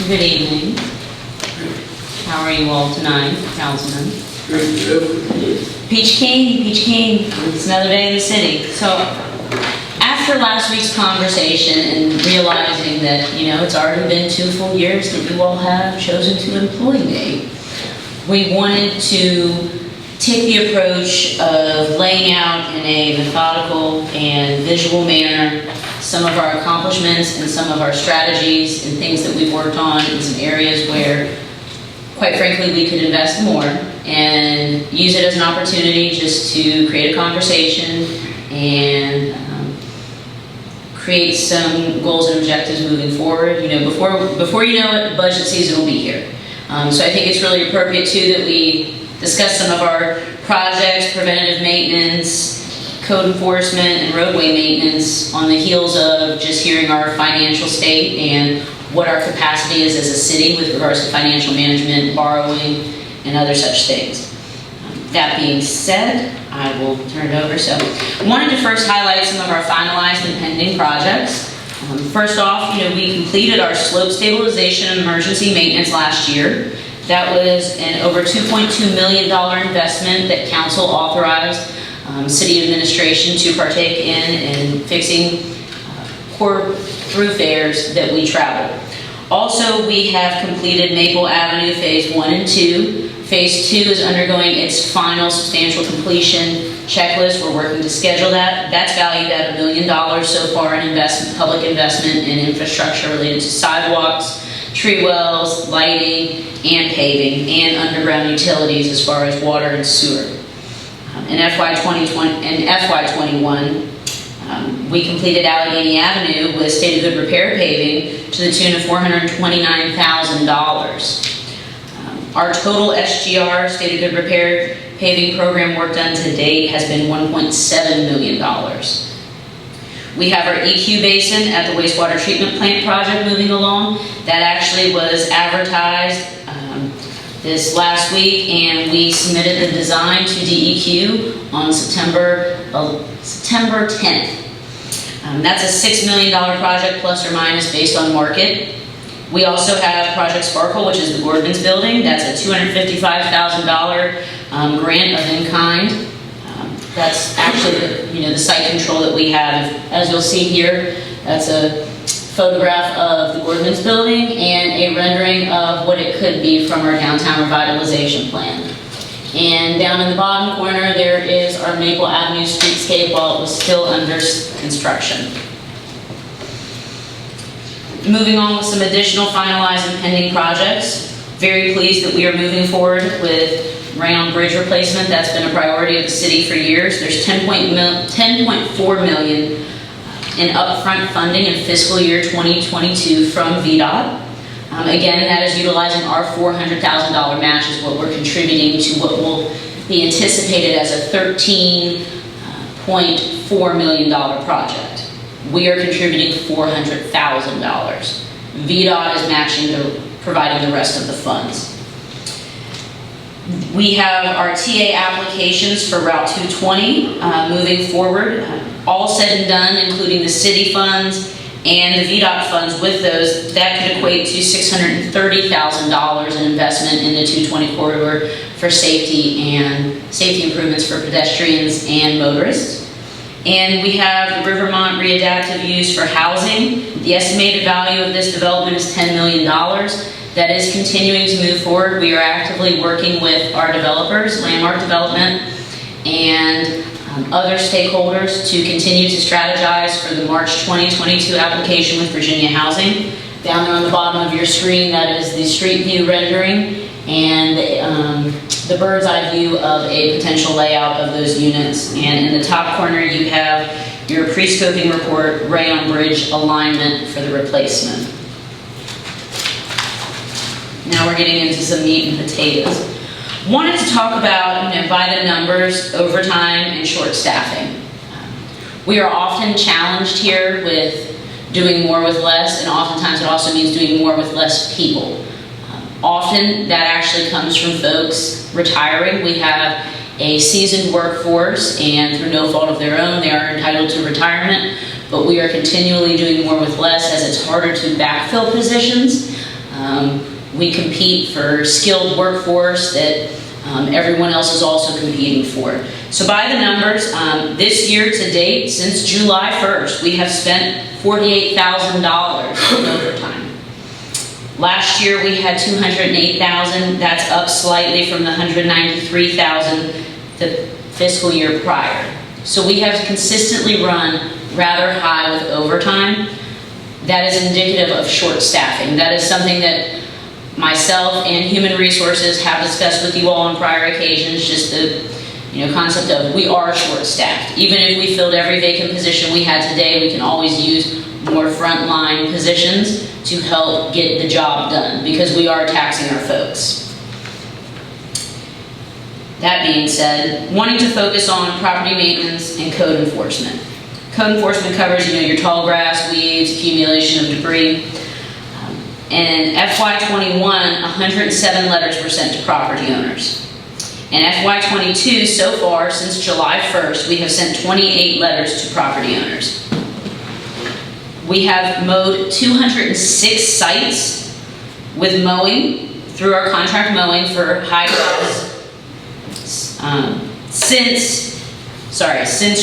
Good evening. How are you all tonight, councilmen? Peach King. It's another day in the city. So, after last week's conversation and realizing that, it's already been 2 full years that you all have chosen to employ me, we wanted to take the approach of laying out in a methodical and visual manner some of our accomplishments and some of our strategies and things that we've worked on in some areas where, quite frankly, we could invest more and use it as an opportunity just to create a conversation and create some goals and objectives moving forward. Before you know it, budget season will be here. So I think it's really appropriate too that we discuss some of our projects, preventative maintenance, code enforcement, and roadway maintenance on the heels of just hearing our financial state and what our capacity is as a city with regards to financial management, borrowing, and other such things. That being said, I will turn it over. So I wanted to first highlight some of our finalized and pending projects. First off, we completed our slope stabilization and emergency maintenance last year. That was an over $2.2 million investment that council authorized city administration to partake in fixing poor thoroughfares that we travel. Also, we have completed Maple Avenue Phase 1 and 2. Phase 2 is undergoing its final substantial completion checklist. We're working to schedule that. That's valued at $1 million so far in public investment in infrastructure related to sidewalks, tree wells, lighting, and paving, and underground utilities as far as water and sewer. In FY21, we completed Allegheny Avenue with state of good repair paving to the tune of $429,000. Our total SGR, state of good repair paving program work done to date has been $1.7 million. We have our EQ basin at the wastewater treatment plant project moving along. That actually was advertised this last week, and we submitted the design to DEQ on September 10th. That's a $6 million project plus or minus based on market. We also have Project Sparkle, which is the Gordon's building. That's a $255,000 grant of in-kind. That's actually the site control that we have. As you'll see here, that's a photograph of the Gordon's building and a rendering of what it could be from our downtown revitalization plan. And down in the bottom corner, there is our Maple Avenue streetscape while it was still under construction. Moving on with some additional finalized and pending projects. Very pleased that we are moving forward with rail bridge replacement. That's been a priority of the city for years. There's $10.4 million in upfront funding in fiscal year 2022 from VDOT. Again, that is utilizing our $400,000 match is what we're contributing to what will be anticipated as a $13.4 million project. We are contributing $400,000. VDOT is providing the rest of the funds. We have our TA applications for Route 220 moving forward. All said and done, including the city funds and the VDOT funds with those, that could equate to $630,000 in investment in the 220 corridor for safety improvements for pedestrians and motorists. And we have the Rivermont Readaptive Use for housing. The estimated value of this development is $10 million. That is continuing to move forward. We are actively working with our developers, Landmark Development, and other stakeholders to continue to strategize for the March 2022 application with Virginia Housing. Down there on the bottom of your screen, that is the street view rendering and the bird's eye view of a potential layout of those units. And in the top corner, you have your pre-scoping report, rayon bridge alignment for the replacement. Now we're getting into some meat and potatoes. Wanted to talk about, by the numbers, overtime and short staffing. We are often challenged here with doing more with less, and oftentimes it also means doing more with less people. Often that actually comes from folks retiring. We have a seasoned workforce, and through no fault of their own, they are entitled to retirement, but we are continually doing more with less as it's harder to backfill positions. We compete for skilled workforce that everyone else is also competing for. So by the numbers, this year to date, since July 1st, we have spent $48,000 in overtime. Last year we had $208,000. That's up slightly from the $193,000 the fiscal year prior. So we have consistently run rather high with overtime. That is indicative of short staffing. That is something that myself and Human Resources have discussed with you all on prior occasions, just the concept of we are short-staffed. Even if we filled every vacant position we had today, we can always use more frontline positions to help get the job done because we are taxing our folks. That being said, wanting to focus on property maintenance and code enforcement. Code enforcement covers your tall grass, weeds, accumulation of debris. And in FY21, 107 letters were sent to property owners. In FY22, so far, since July 1st, we have sent 28 letters to property owners. We have mowed 206 sites with mowing through our contract mowing for high grass since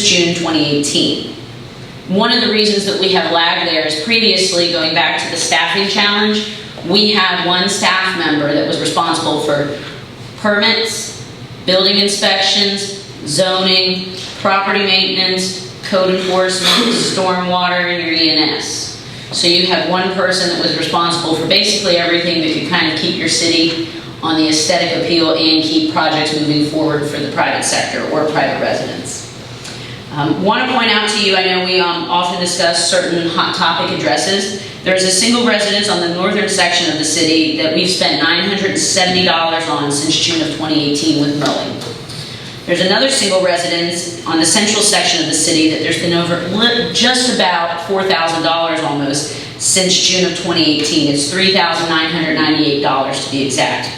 June 2018. One of the reasons that we have lagged there is previously, going back to the staffing challenge, we had one staff member that was responsible for permits, building inspections, zoning, property maintenance, code enforcement, stormwater, and your E&S. So you had one person that was responsible for basically everything that could kind of keep your city on the aesthetic appeal and keep projects moving forward for the private sector or private residents. Want to point out to you, I know we often discuss certain hot topic addresses. There's a single residence on the northern section of the city that we've spent $970 on since June of 2018 with mowing. There's another single residence on the central section of the city that there's been over just about $4,000 almost since June of 2018. It's $3,998 to be exact.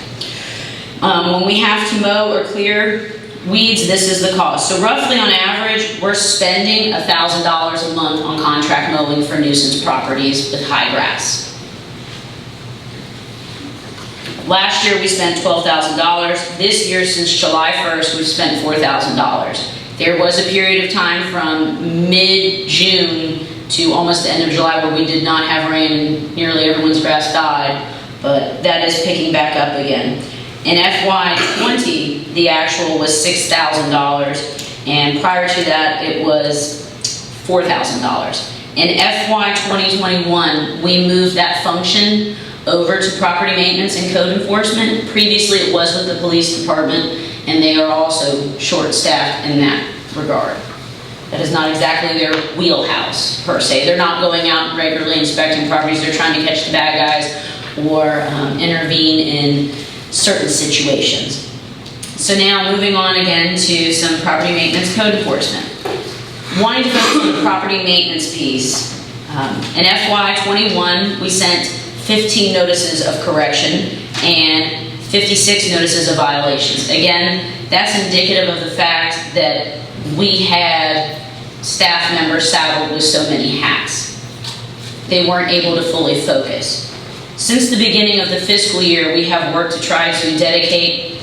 When we have to mow or clear weeds, this is the cost. So roughly on average, we're spending $1,000 a month on contract mowing for nuisance properties with high grass. Last year we spent $12,000. This year, since July 1st, we've spent $4,000. There was a period of time from mid-June to almost the end of July where we did not have rain and nearly everyone's grass died, but that is picking back up again. In FY20, the actual was $6,000, and prior to that, it was $4,000. In FY 2021, we moved that function over to property maintenance and code enforcement. Previously, it was with the police department, and they are also short-staffed in that regard. That is not exactly their wheelhouse, per se. They're not going out regularly inspecting properties. They're trying to catch the bad guys or intervene in certain situations. So now moving on again to some property maintenance code enforcement. Wanting to focus on the property maintenance piece. In FY21, we sent 15 notices of correction and 56 notices of violations. Again, that's indicative of the fact that we had staff members saddled with so many hats. They weren't able to fully focus. Since the beginning of the fiscal year, we have worked to try to dedicate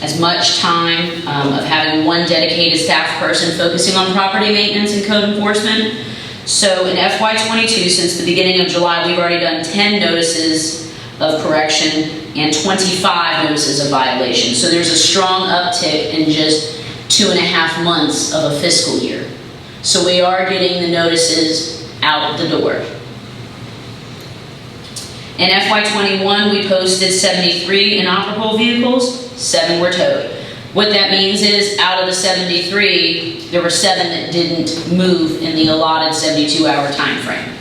as much time of having one dedicated staff person focusing on property maintenance and code enforcement. So in FY22, since the beginning of July, we've already done 10 notices of correction and 25 notices of violation. So there's a strong uptick in just 2.5 months of a fiscal year. So we are getting the notices out the door. In FY21, we posted 73 inoperable vehicles, 7 were towed. What that means is, out of the 73, there were 7 that didn't move in the allotted 72-hour time frame.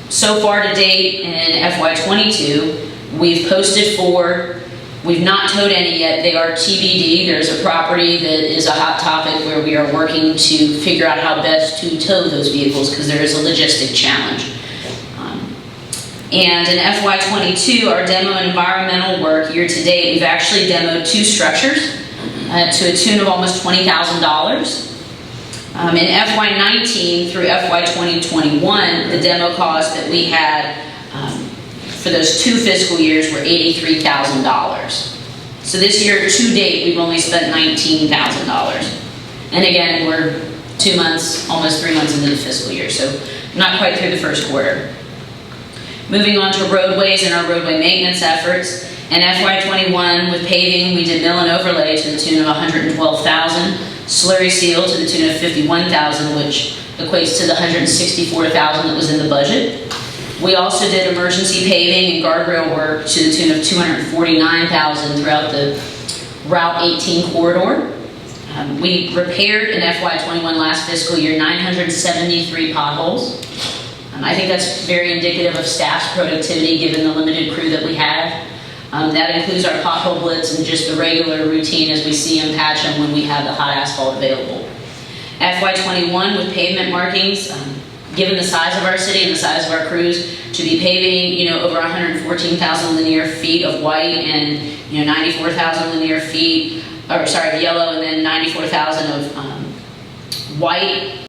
So far to date, in FY22, we've posted 4. We've not towed any yet. They are TBD. There's a property that is a hot topic where we are working to figure out how best to tow those vehicles because there is a logistic challenge. And in FY22, our demo and environmental work year to date, we've actually demoed 2 structures to a tune of almost $20,000. In FY19 through FY 2021, the demo cost that we had for those 2 fiscal years were $83,000. So this year, to date, we've only spent $19,000. And again, we're 2 months, almost 3 months into the fiscal year, so not quite through the first quarter. Moving on to roadways and our roadway maintenance efforts. In FY21, with paving, we did mill and overlay to the tune of $112,000, slurry seal to the tune of $51,000, which equates to the $164,000 that was in the budget. We also did emergency paving and guardrail work to the tune of $249,000 throughout the Route 18 corridor. We repaired in FY21 last fiscal year 973 potholes. I think that's very indicative of staff's productivity given the limited crew that we have. That includes our pothole blitz and just the regular routine as we see them patch them when we have the hot asphalt available. FY21 with pavement markings, given the size of our city and the size of our crews, to be paving, over 114,000 linear feet of white and 94,000 linear feet, of yellow, and then 94,000 of white.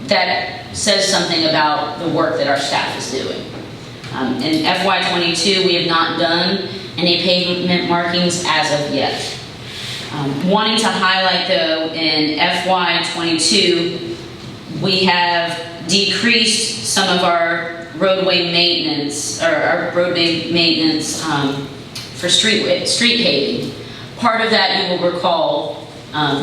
That says something about the work that our staff is doing. In FY22, we have not done any pavement markings as of yet. Wanting to highlight though, in FY22, we have decreased some of our roadway maintenance, for street paving. Part of that, you will recall,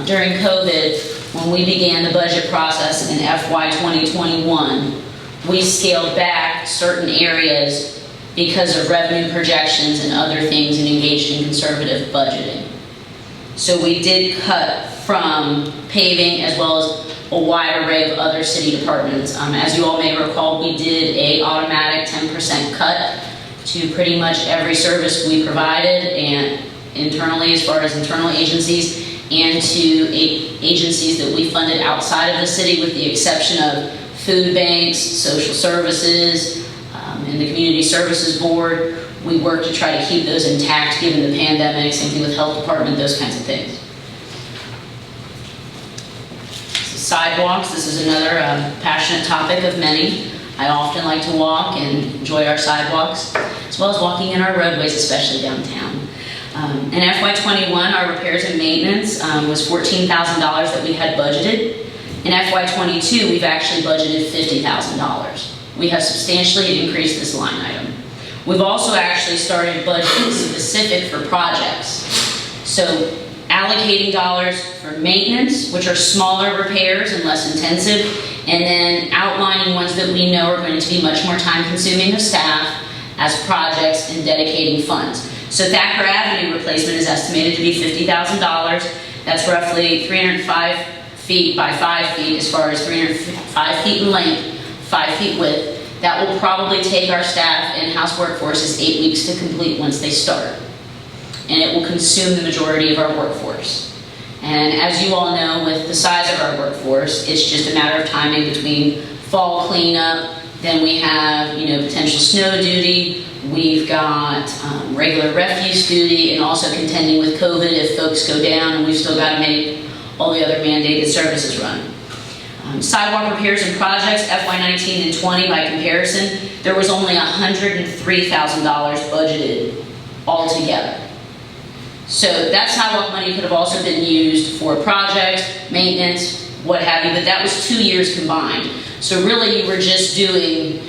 during COVID, when we began the budget process in FY 2021, we scaled back certain areas because of revenue projections and other things and engaged in conservative budgeting. So we did cut from paving as well as a wide array of other city departments. As you all may recall, we did an automatic 10% cut to pretty much every service we provided, and internally as far as internal agencies, and to agencies that we funded outside of the city, with the exception of food banks, social services, and the Community Services Board. We work to try to keep those intact given the pandemic, same thing with health department, those kinds of things. So sidewalks, this is another passionate topic of many. I often like to walk and enjoy our sidewalks, as well as walking in our roadways, especially downtown. In FY21, our repairs and maintenance was $14,000 that we had budgeted. In FY22, we've actually budgeted $50,000. We have substantially increased this line item. We've also actually started budgeting specific for projects. So allocating dollars for maintenance, which are smaller repairs and less intensive, and then outlining ones that we know are going to be much more time consuming of staff as projects, and dedicating funds. So Thacker Avenue replacement is estimated to be $50,000. That's roughly 305 feet by 5 feet, as far as 305 feet in length, 5 feet width. That will probably take our staff in-house workforces 8 weeks to complete once they start. And it will consume the majority of our workforce. And as you all know, with the size of our workforce, it's just a matter of timing between fall cleanup, then we have potential snow duty, we've got regular refuse duty, and also contending with COVID if folks go down, and we've still got to make all the other mandated services run. Sidewalk repairs and projects, FY19 and 20 by comparison, there was only $103,000 budgeted altogether. So that sidewalk money could have also been used for projects, maintenance, what have you, but that was 2 years combined. So really you were just doing,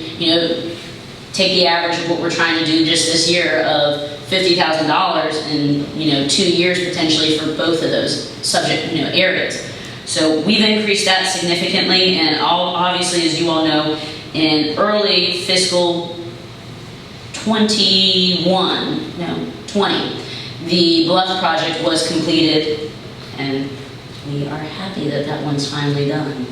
take the average of what we're trying to do just this year of $50,000 in 2 years potentially for both of those subject areas. So we've increased that significantly, and obviously, as you all know, in early fiscal 20, the Bluff project was completed, and we are happy that that one's finally done.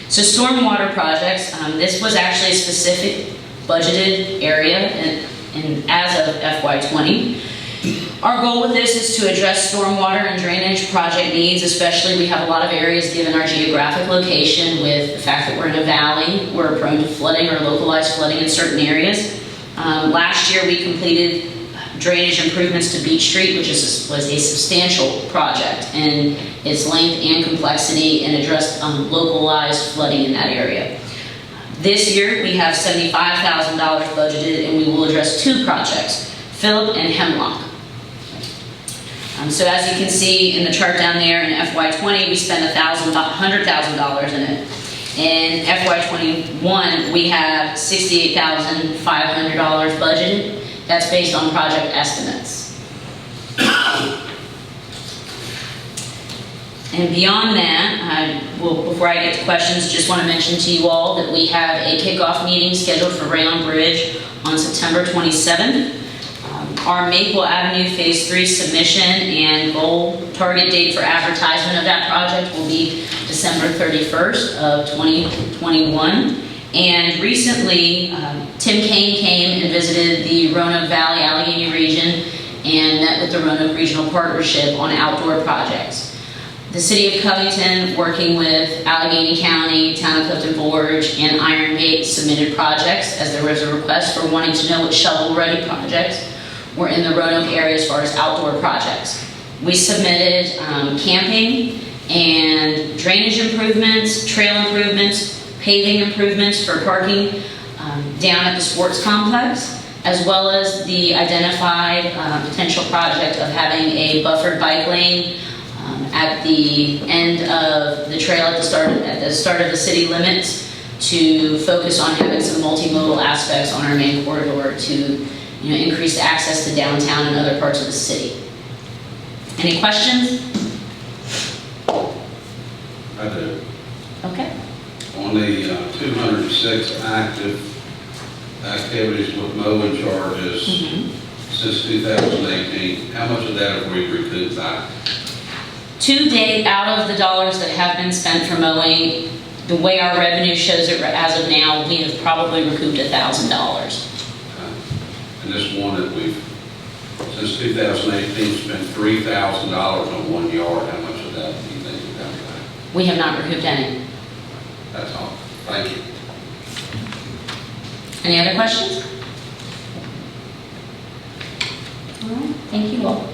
So stormwater projects, this was actually a specific budgeted area and as of FY20. Our goal with this is to address stormwater and drainage project needs, especially we have a lot of areas given our geographic location with the fact that we're in a valley, we're prone to flooding or localized flooding in certain areas. Last year we completed drainage improvements to Beach Street, which was a substantial project in its length and complexity, and addressed localized flooding in that area. This year, we have $75,000 budgeted, and we will address 2 projects, Phillip and Hemlock. So as you can see in the chart down there, in FY20, we spent $100,000 in it. In FY21, we have $68,500 budgeted. That's based on project estimates. And beyond that, before I get to questions, just want to mention to you all that we have a kickoff meeting scheduled for Rayon Bridge on September 27th. Our Maple Avenue Phase 3 submission and goal target date for advertisement of that project will be December 31st of 2021. And recently, Tim Kane came and visited the Roanoke Valley Allegheny region and met with the Roanoke Regional Partnership on outdoor projects. The City of Covington, working with Allegheny County, Town of Clifton Forge, and Iron Gate, submitted projects as there was a request for wanting to know what shovel-ready projects were in the Roanoke area as far as outdoor projects. We submitted camping and drainage improvements, trail improvements, paving improvements for parking down at the sports complex, as well as the identified potential project of having a buffered bike lane at the end of the trail at the start of the city limits to focus on having some multimodal aspects on our main corridor to increase access to downtown and other parts of the city. Any questions? I do. Okay. On the 206 active activities with mowing charges since 2018, how much of that have we recouped back? To date, out of the dollars that have been spent for mowing, the way our revenue shows it as of now, we have probably recouped $1,000. And this one that we've, since 2018, spent $3,000 on 1 yard. How much of that do you think we got back? We have not recouped any. That's all. Thank you. Any other questions? All right, thank you all.